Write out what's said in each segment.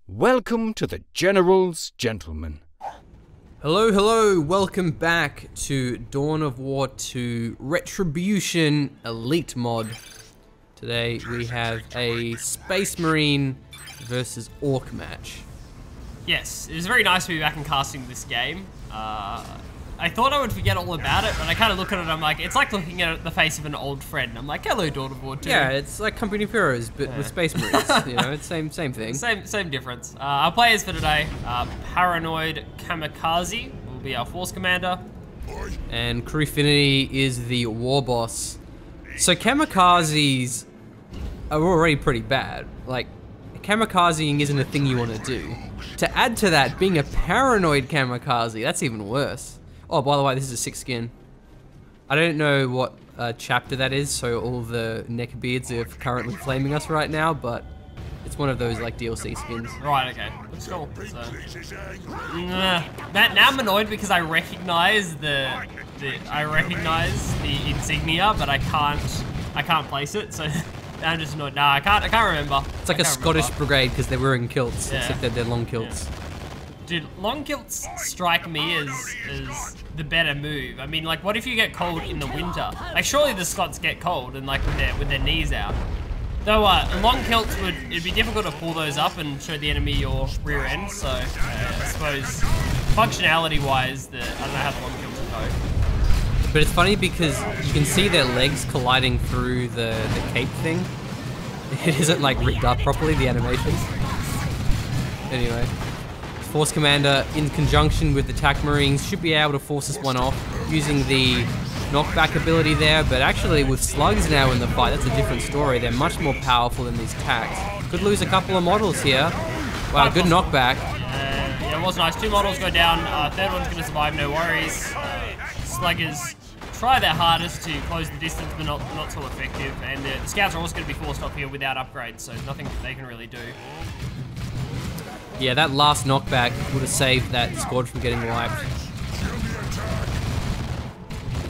Welcome to the General's Gentlemen. Hello, hello, welcome back to Dawn of War 2 Retribution Elite mod. Today we have a Space Marine versus Orc match. Yes, it was very nice to be back in casting this game. I thought I would forget all about it, but I kind of look at it and I'm like, it's like looking at the face of an old friend. I'm like, hello, Dawn of War 2. Yeah, it's like Company of Heroes, but with Space Marines, you know, it's same thing. Same difference. Our players for today, Paranoid Kamikaze will be our force commander. And Crewfinity is the Warboss. So Kamikazes are already pretty bad. Like, kamikazing isn't a thing you want to do. To add to that, being a Paranoid Kamikaze, that's even worse. Oh, by the way, this is a 6 skin. I don't know what chapter that is, so all the neckbeards are currently flaming us right now, but it's one of those like DLC skins. Right, okay. That's cool. So, now I'm annoyed because I recognize the insignia, but I can't place it, so I'm just annoyed. Nah, I can't remember. It's like a Scottish brigade because they're wearing kilts, except that they're long kilts. Yeah. Dude, long kilts strike me as the better move. I mean, like, what if you get cold in the winter? Like, surely the Scots get cold and like with their knees out. Though long kilts it'd be difficult to pull those up and show the enemy your rear end. So I suppose functionality-wise, I don't know how the long kilts will go. But it's funny because you can see their legs colliding through the cape thing. It isn't like rigged up properly, the animation. Anyway. Force Commander, in conjunction with the TAC Marines, should be able to force this one off using the knockback ability there, but actually with slugs now in the fight, that's a different story. They're much more powerful than these TACs. Could lose a couple of models here. Wow, good knockback. Yeah, it was nice. 2 models go down. Third one's going to survive, no worries. Sluggers try their hardest to close the distance, but not so effective. And the scouts are also going to be forced off here without upgrades, so nothing they can really do. Yeah, that last knockback would have saved that squad from getting wiped.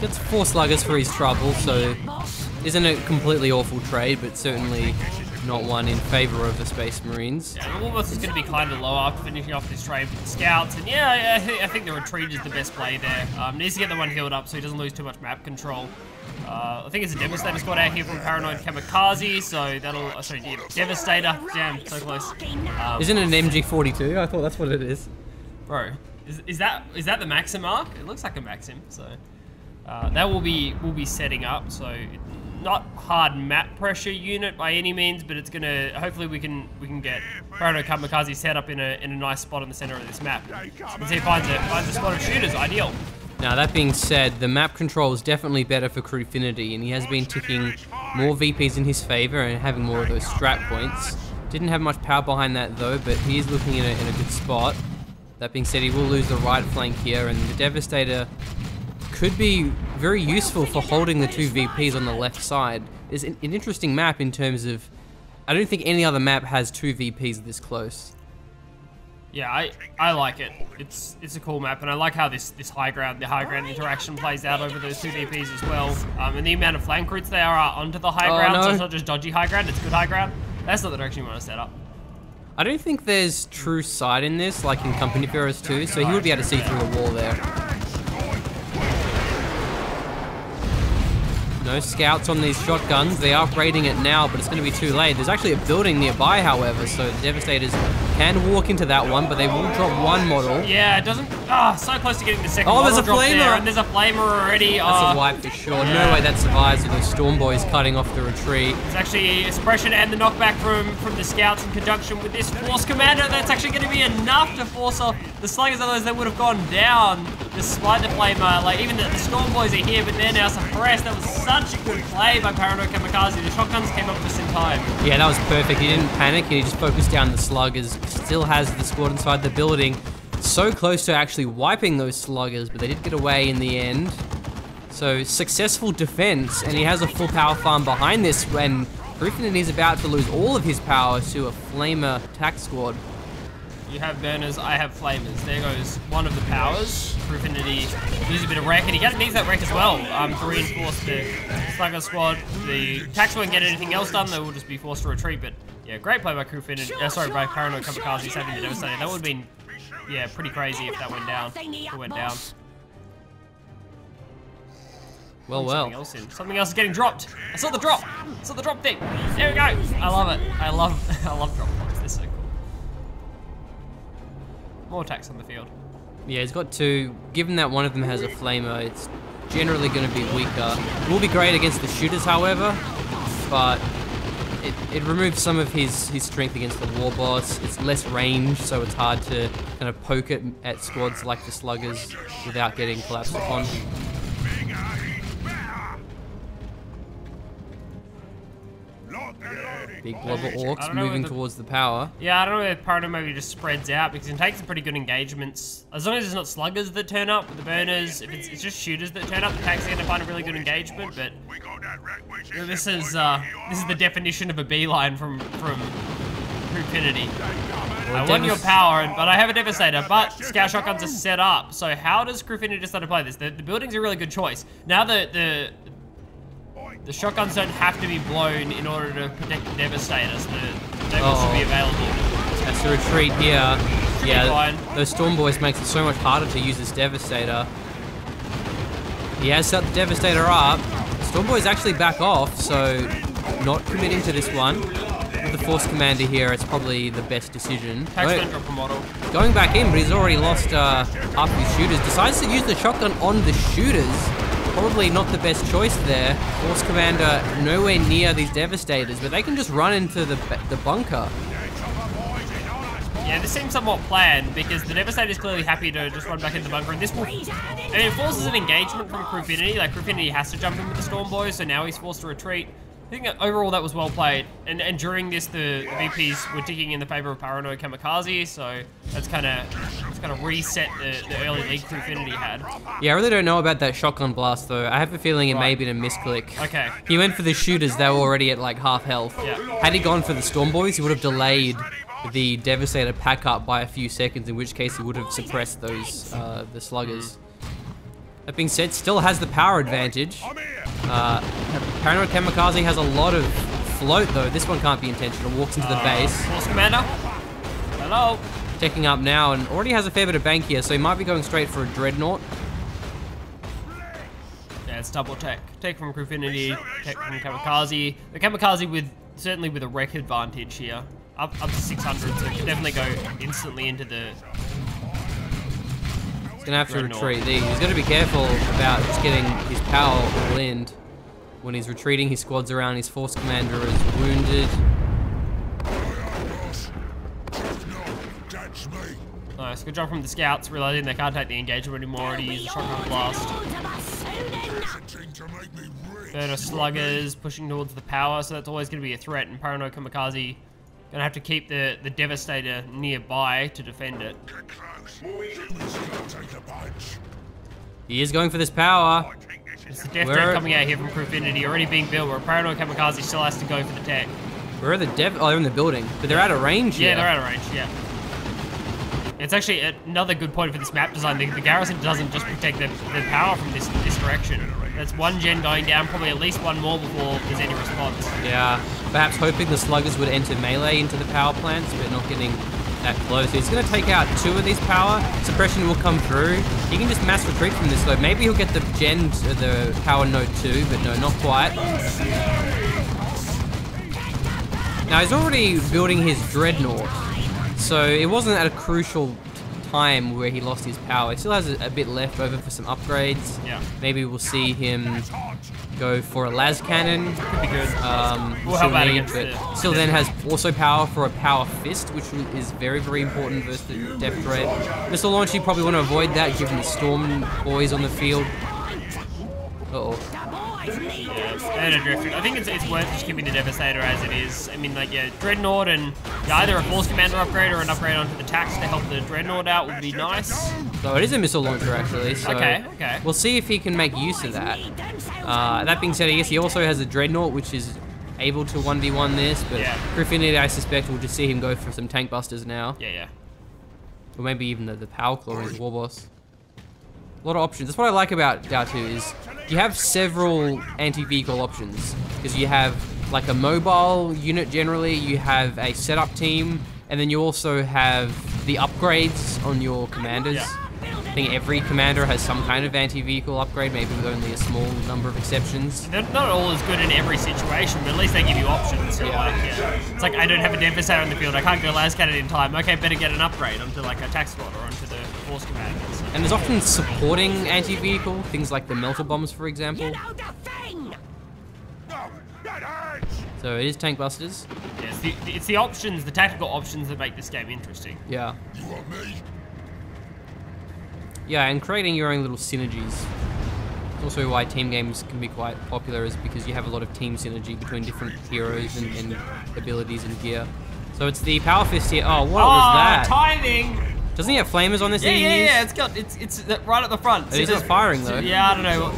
Gets 4 sluggers for his trouble, so isn't a completely awful trade, but certainly not one in favor of the Space Marines. Yeah, Warboss is going to be kind of low after finishing off this trade with the scouts, and yeah, I think the retreat is the best play there. Needs to get the one healed up so he doesn't lose too much map control. I think it's a Devastator squad out here from Paranoid Kamikaze, so that'll... sorry, yeah, Devastator. Damn, so close. Isn't it an MG42? I thought that's what it is. Bro, is that the Maxim arc? It looks like a Maxim, so... that will be setting up, so... Not hard map pressure unit by any means, but it's gonna... Hopefully we can get Paranoid Kamikaze set up in a nice spot in the center of this map. You can see he finds a spot of shooters, ideal. Now that being said, the map control is definitely better for Crewfinity, and he has been ticking more VPs in his favor and having more of those strat points. Didn't have much power behind that though, but he is looking in a good spot. That being said, he will lose the right flank here, and the Devastator could be very useful for holding the 2 VPs on the left side. It's an interesting map in terms of, I don't think any other map has 2 VPs this close. Yeah, I like it. It's a cool map, and I like how the high ground interaction plays out over those 2 VPs as well. And the amount of flank routes there are onto the high ground, so it's not just dodgy high ground, it's good high ground. That's not the direction you want to set up. I don't think there's true sight in this, like in Company of Heroes 2, so he would be able to see through the wall there. No scouts on these shotguns. They are upgrading it now, but it's going to be too late. There's actually a building nearby, however, so the Devastators can walk into that one, but they will drop 1 model. Yeah, it doesn't... so close to getting the second model. Oh, there's a flamer! There, and there's a flamer already. That's a wipe for sure. Yeah. No way that survives with those Storm Boys cutting off the retreat. It's actually a suppression and the knockback from the scouts in conjunction with this Force Commander. That's actually going to be enough to force off the Sluggers, otherwise they would have gone down despite the flamer. Like, even the Storm Boys are here, but they're now suppressed. That was such a good play by Paranoid Kamikaze. The shotguns came up just in time. Yeah, that was perfect. He didn't panic. He just focused down the sluggers. Still has the squad inside the building. So close to actually wiping those sluggers, but they did get away in the end. So successful defense, and he has a full power farm behind this when Crewfinity is about to lose all of his power to a flamer attack squad. You have burners, I have flamers. There goes one of the powers. Crewfinity loses a bit of wreck, and he needs that wreck as well to reinforce the Slugger squad. The attacks won't get anything else done, they will just be forced to retreat, but yeah, great play by Crewfinity. Sorry, by Paranoid Kamikaze saving the Devastator. That would have been, yeah, pretty crazy if that went down. If it went down. Well. Something else is getting dropped. I saw the drop. I saw the drop thing. There we go. I love it. I love drop points. They're so cool. More attacks on the field. Yeah, he's got two. Given that one of them has a flamer, it's generally going to be weaker. It will be great against the shooters, however, but it removes some of his strength against the Warboss. It's less range, so it's hard to kind of poke it at squads like the Sluggers without getting collapsed upon. Big blob of orcs moving towards the power. Yeah, I don't know if Parano maybe just spreads out because it takes some pretty good engagements. As long as it's not sluggers that turn up with the burners, if it's just shooters that turn up, the tanks are going to find a really good engagement. But you know, this is the definition of a beeline from Crewfinity. I want your power, but I have a Devastator, but Scout Shotguns are set up. So how does Crewfinity decide to play this? The building's a really good choice. Now the shotguns don't have to be blown in order to protect the Devastators. The Devas should be available. Has to retreat here. Yeah, those Storm Boys makes it so much harder to use this Devastator. He has set the Devastator up. Storm Boys actually back off, so not committing to this one. With the Force Commander here, it's probably the best decision. Drop a model. Going back in, but he's already lost half of his shooters. Decides to use the shotgun on the shooters. Probably not the best choice there. Force Commander nowhere near these Devastators, but they can just run into the bunker. Yeah, this seems somewhat planned because the Devastator is clearly happy to just run back into the bunker, and this will, I mean, it forces an engagement from Crewfinity. Like Crewfinity has to jump in with the Storm Boys, so now he's forced to retreat. I think overall that was well played, and during this the VPs were ticking in the favor of Paranoid Kamikaze, so that's kind of reset the early lead Crewfinity had. Yeah, I really don't know about that shotgun blast though. I have a feeling it may have been a misclick. Okay. He went for the shooters; they were already at like half health. Yeah. Had he gone for the Storm Boys, he would have delayed the Devastator pack up by a few seconds, in which case he would have suppressed those the sluggers. That being said, still has the power advantage. Paranoid Kamikaze has a lot of float though. This one can't be intentional. Walks into the base. Force Commander. Hello. Taking up now and already has a fair bit of bank here, so he might be going straight for a Dreadnought. Yeah, it's double tech. Tech from Crewfinity, tech from Kamikaze. The Kamikaze certainly with a wreck advantage here. Up to 600, so can definitely go instantly into the... He's gonna have to retreat. He's gonna be careful about just getting his power all in. When he's retreating, his squad's around, his Force Commander is wounded. Nice, good job from the scouts, realizing they can't take the engagement anymore, already used a shotgun blast. Burner sluggers pushing towards the power, so that's always going to be a threat, and Paranoid Kamikaze gonna have to keep the Devastator nearby to defend it. He is going for this power. It's the Death Threat coming out here from Crewfinity, already being built, where Paranoid Kamikaze still has to go for the tech. Where are the Oh, they're in the building, but they're out of range here. Yeah, they're out of range, yeah. It's actually another good point for this map design. The garrison doesn't just protect the power from this direction. That's one gen going down, probably at least one more before there's any response. Yeah, perhaps hoping the sluggers would enter melee into the power plants, but not getting that close. He's going to take out two of these power. Suppression will come through. He can just mass retreat from this though. Maybe he'll get the gen, the power node too, but no, not quite. Now he's already building his Dreadnought, so it wasn't at a crucial time where he lost his power. He still has a bit left over for some upgrades. Yeah. Maybe we'll see him go for a las cannon. Could be good. We'll help out against but still then has also power for a power fist, which is very, very important versus the Death Threat. Missile launch, you probably want to avoid that given the Storm Boys on the field. Uh-oh. Yeah, I think it's worth just keeping the Devastator as it is. I mean, like, yeah, Dreadnought and either a Force Commander upgrade or an upgrade onto the tax to help the Dreadnought out would be nice. So it is a missile launcher actually, so okay. We'll see if he can make use of that. That being said, I guess he also has a Dreadnought, which is able to 1v1 this, but Crewfinity, I suspect, will just see him go for some tank busters now. Yeah. Or maybe even the Power Claw is Warboss. A lot of options. That's what I like about DAO2 is you have several anti-vehicle options. Because you have like a mobile unit generally, you have a setup team, and then you also have the upgrades on your commanders. Yeah. I think every commander has some kind of anti-vehicle upgrade, maybe with only a small number of exceptions. They're not all as good in every situation, but at least they give you options. So it's like, I don't have a devastator on the field, I can't go las cannon in time. Okay, better get an upgrade onto like a tax squad or onto the force commander. So. And there's often supporting anti-vehicle, things like the melter bombs, for example. So it is tank busters. Yeah, it's the options, the tactical options that make this game interesting. Yeah. Yeah, and creating your own little synergies. It's also why team games can be quite popular, is because you have a lot of team synergy between different heroes and abilities and gear. So it's the Power Fist here. Oh, what was that? Timing! Doesn't he have flamers on this? Yeah, it's right at the front. It is firing though. Yeah, I don't know.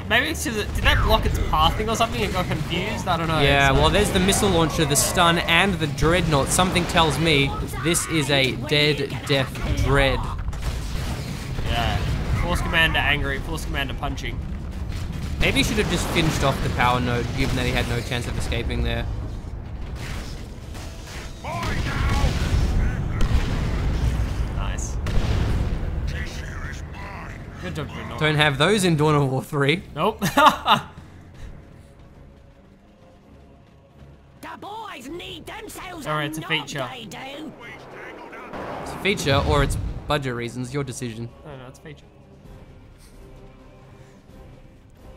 Maybe it's just, did that block its pathing or something? It got confused? I don't know. Yeah, well, there's the missile launcher, the stun, and the Dreadnought. Something tells me this is a dead, death dread. Yeah. Force commander angry, force commander punching. Maybe he should have just finished off the power node, given that he had no chance of escaping there. Nice. Good job, Dreadnought. Don't have those in Dawn of War 3. Nope. The boys need themselves. Alright, it's a feature. They do. It's a feature, or it's budget reasons, your decision. No, it's a feature.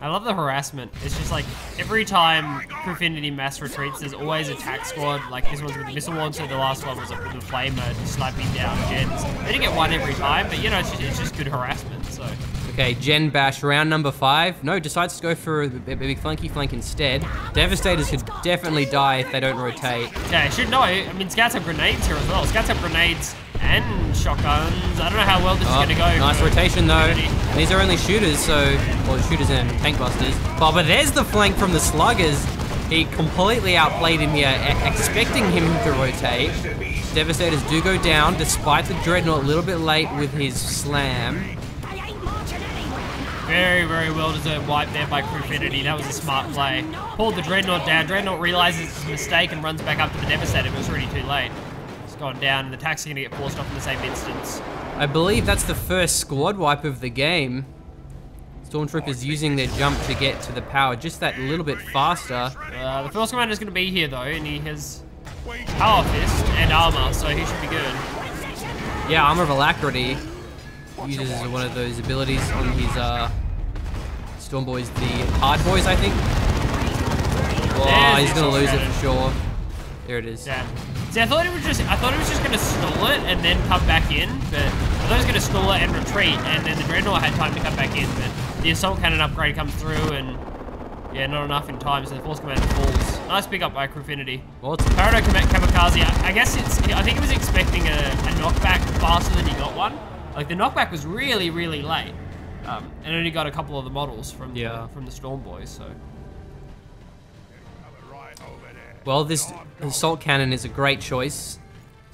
I love the harassment. It's just like, every time Crewfinity mass retreats, there's always a tack squad. Like, this one's with the missile launcher, the last one was with the flamer, sniping down gens. They didn't get one every time, but you know, it's just good harassment, so. Okay, Gen Bash, round number 5. No, decides to go for a big flanky flank instead. Devastators could definitely die if they don't rotate. Yeah, I should know. I mean, scouts have grenades here as well. Scouts have grenades and shotguns. I don't know how well this is going to go. Nice rotation though. These are only shooters, so... Well, shooters and tank busters. Oh, but there's the flank from the sluggers. He completely outplayed him here, expecting him to rotate. Devastators do go down, despite the Dreadnought a little bit late with his slam. Very, very well-deserved wipe there by Crewfinity. That was a smart play. Pulled the Dreadnought down. Dreadnought realizes it's a mistake and runs back up to the Devastator, but it was already too late. It's gone down, and the tax's going to get forced off in the same instance. I believe that's the first squad wipe of the game. Stormtroopers using their jump to get to the power just that little bit faster. The first commander's going to be here, though, and he has Power Fist and armor, so he should be good. Yeah, Armor of Alacrity. Uses one of those abilities on his Storm Boys, the Hard Boys, I think. Oh, he's gonna lose it for sure. There it is. Yeah. See, I thought he was just gonna stall it and then come back in, but I thought he was gonna stall it and retreat, and then the Dreadnought had time to come back in, but the assault cannon upgrade comes through, and yeah, not enough in time, so the force commander falls. Nice pick up by Crewfinity. Well, it's Parado Kamikaze. I guess I think he was expecting a knockback faster than he got one. Like, the knockback was really, really late. And only got a couple of the models from the Storm Boys, so. Well, this assault cannon is a great choice.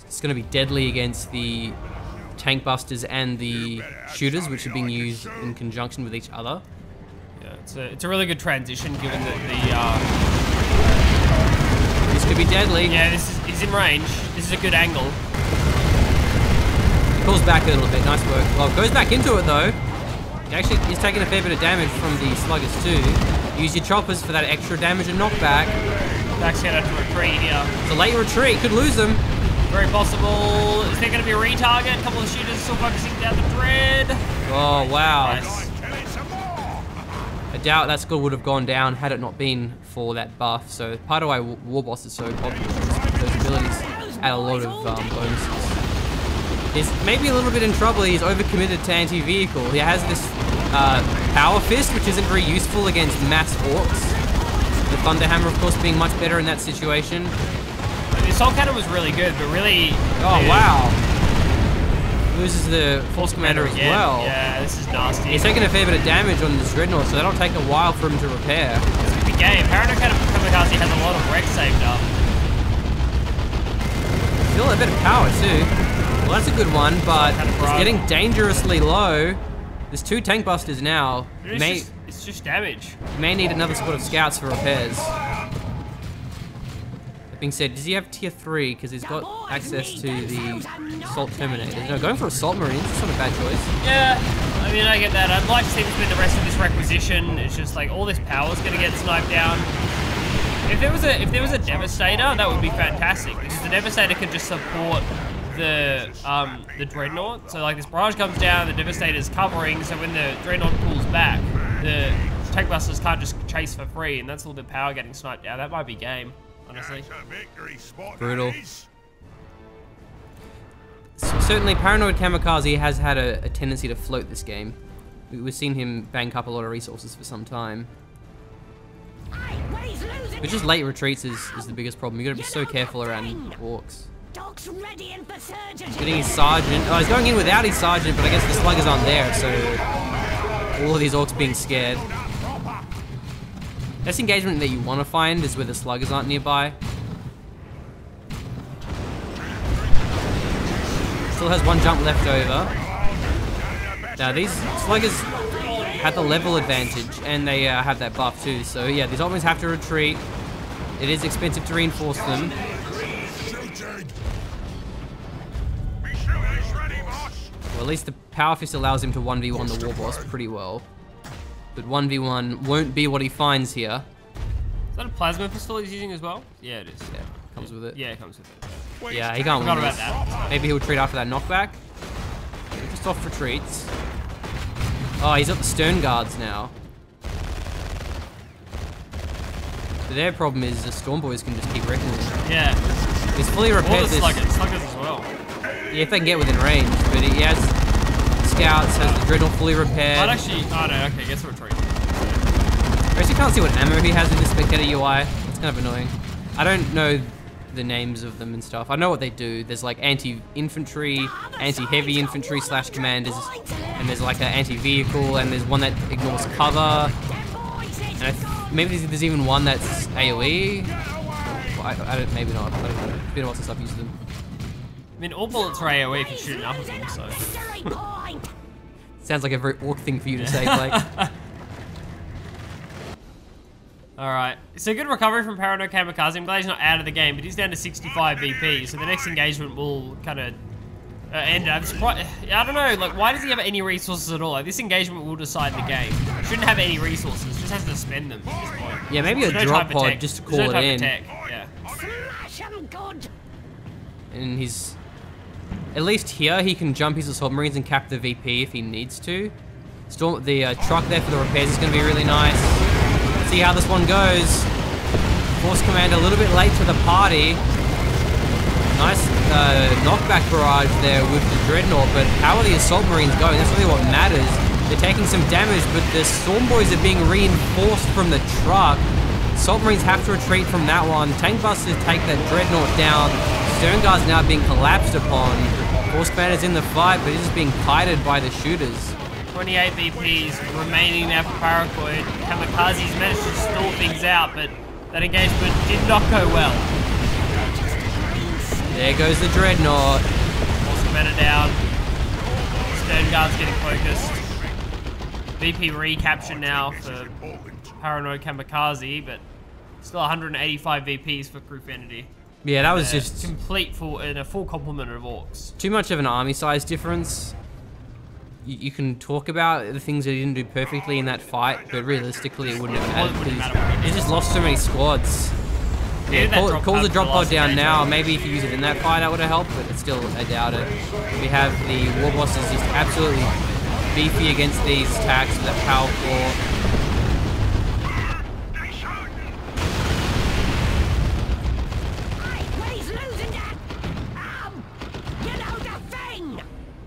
It's going to be deadly against the tank busters and the shooters, which are being used in conjunction with each other. Yeah, it's a really good transition, given that This could be deadly. Yeah, he's in range. This is a good angle. Pulls back a little bit, nice work. Well, goes back into it though. He actually is taking a fair bit of damage from the sluggers too. Use your choppers for that extra damage and knockback. Back's gonna have to retreat here. It's a late retreat, could lose them. Very possible. Is there gonna be a retarget? A couple of shooters still focusing down the Dread. Oh, wow. Nice. I doubt that score would have gone down had it not been for that buff. So part of why Warboss is so popular is because those abilities add a lot of bonuses. He's maybe a little bit in trouble. He's overcommitted to anti-vehicle. He has this Power Fist, which isn't very useful against mass orcs. The Thunder Hammer, of course, being much better in that situation. The assault cannon was really good, but really... Oh, wow. Loses the Force Commander as well. Yeah, this is nasty. He's taking a fair bit of damage on this Dreadnought, so that'll take a while for him to repair. It's a good game. Parado Kamikaze has a lot of wreck saved up. Still a bit of power, too. Well, that's a good one, but it's getting dangerously low. There's 2 tank busters now. It's just damage. May need another squad of scouts for repairs. That being said, does he have tier 3? Because he's got access to the assault terminators. No, going for assault marines, that's not a bad choice. Yeah, I mean, I get that. I'd like to see him spend the rest of this requisition. It's just like all this power's gonna get sniped down. If there was a Devastator, that would be fantastic, because the Devastator could just support the Dreadnought. So like this barrage comes down, the Devastator's covering, so when the Dreadnought pulls back, the tank busters can't just chase for free, and that's all the power getting sniped down. That might be game, honestly. Brutal. Certainly, Paranoid Kamikaze has had a tendency to float this game. We've seen him bank up a lot of resources for some time. But just late retreats is the biggest problem. You gotta be so careful around orcs. He's getting his sergeant. Oh, he's going in without his sergeant, but I guess the sluggers aren't there, so all of these orcs being scared. Best engagement that you want to find is where the sluggers aren't nearby. Still has 1 jump left over. Now these sluggers have the level advantage, and they have that buff too. So yeah, these always have to retreat. It is expensive to reinforce them. Well, at least the Power Fist allows him to 1v1 the Warboss pretty well. But 1v1 won't be what he finds here. Is that a plasma pistol he's using as well? Yeah, it is. Yeah, comes with it. Yeah, it comes with it. Yeah, he can't win Forgot about this. that. Maybe he'll retreat after that knockback. Just off retreats. Oh, he's got the stern guards now. But their problem is the Storm Boys can just keep wrecking him. Yeah. He's fully repaired this. Sluggers as well. Yeah, if they can get within range, but he has scouts, has the Dreadnought fully repaired. I'd actually, oh no, okay, gets a retreat. I actually can't see what ammo he has in the spectator UI. It's kind of annoying. I don't know the names of them and stuff. I know what they do. There's like anti-infantry, anti-heavy infantry / commanders, and there's like an anti-vehicle, and there's one that ignores cover. And maybe there's even one that's AoE. Well, I don't, maybe not. I don't know. It's been a while since I've used them. I mean, all bullets are AoE if you shoot enough of them, so. Sounds like a very orc thing for you to say, Blake. Alright, so good recovery from Paranoid Kamikaze. I'm glad he's not out of the game, but he's down to 65 VP, so the next engagement will kind of end up. I don't know, like, why does he have any resources at all? Like, this engagement will decide the game. Shouldn't have any resources, just has to spend them at this point. Yeah, maybe a drop pod just to call it in. Yeah. And he's... At least here, he can jump his assault marines and cap the VP if he needs to. The truck there for the repairs is going to be really nice. Let's see how this one goes. Force command a little bit late to the party. Nice knockback barrage there with the Dreadnought, but how are the assault marines going? That's really what matters. They're taking some damage, but the Storm Boys are being reinforced from the truck. Assault marines have to retreat from that one. Tank busters take that Dreadnought down. Stern guards now being collapsed upon. Force commander's in the fight, but he's just being kited by the shooters. 28 VPs remaining now for Paranoid. Kamikaze's managed to stall things out, but that engagement did not go well. There goes the Dreadnought. Force commander down. Stern guards getting focused. VP recapture now for Paranoid Kamikaze, but still 185 VPs for Crewfinity. Yeah, that was just complete full complement of orcs. Too much of an army size difference. You can talk about the things that he didn't do perfectly in that fight, but realistically it wouldn't have mattered. He just lost so many squads. Yeah, call the drop pod down now. Maybe if you use it in that fight, that would have helped, but it's still, I doubt it. We have the Warboss is just absolutely beefy against these attacks with that power core.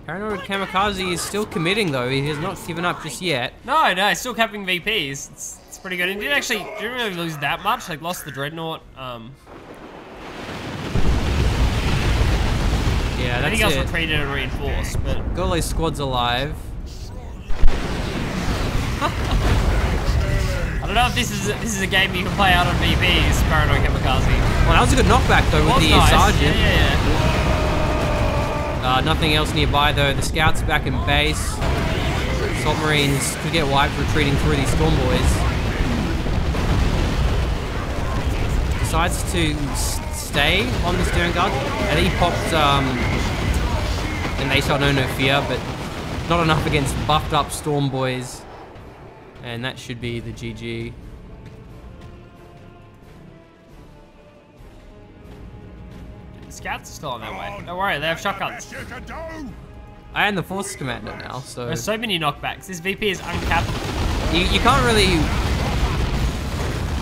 Paranoid Kamikaze is still committing though. He has not given up just yet. No, he's still capping VPs. It's pretty good. And didn't really lose that much. Like lost the Dreadnought. Yeah, that's I think he also retreated and reinforced, but got all those squads alive. I don't know if this is a game you can play out on VPs, Paranoid Kamikaze. Well, that was a good knockback though with the nice. sergeant. Yeah. Nothing else nearby though. The scouts back in base. Assault Marines could get wiped retreating through these Storm Boys. Decides to stay on the Stern Guard. And he popped, and they shall know no fear, but not enough against buffed up Storm Boys. And that should be the GG. The scouts are still on their way. Don't worry, they have shotguns. I am the Forces Commander now, so... There's so many knockbacks. This VP is uncapped. You can't really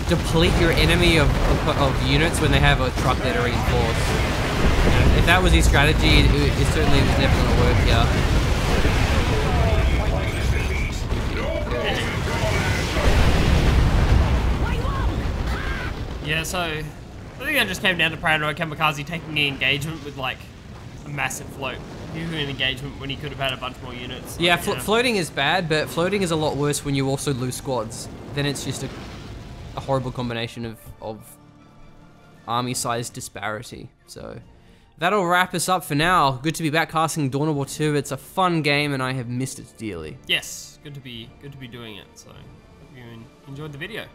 deplete your enemy of units when they have a truck that are reinforced. You know, if that was his strategy, it certainly was never going to work here. Yeah, so I think that just came down to Paranoid Kamikaze taking the engagement with like a massive float. He was in an engagement when he could have had a bunch more units. Yeah, floating is bad, but floating is a lot worse when you also lose squads. Then it's just a horrible combination of army size disparity. So that'll wrap us up for now. Good to be back casting Dawn of War 2. It's a fun game and I have missed it dearly. Yes, good to be doing it. So hope you enjoyed the video.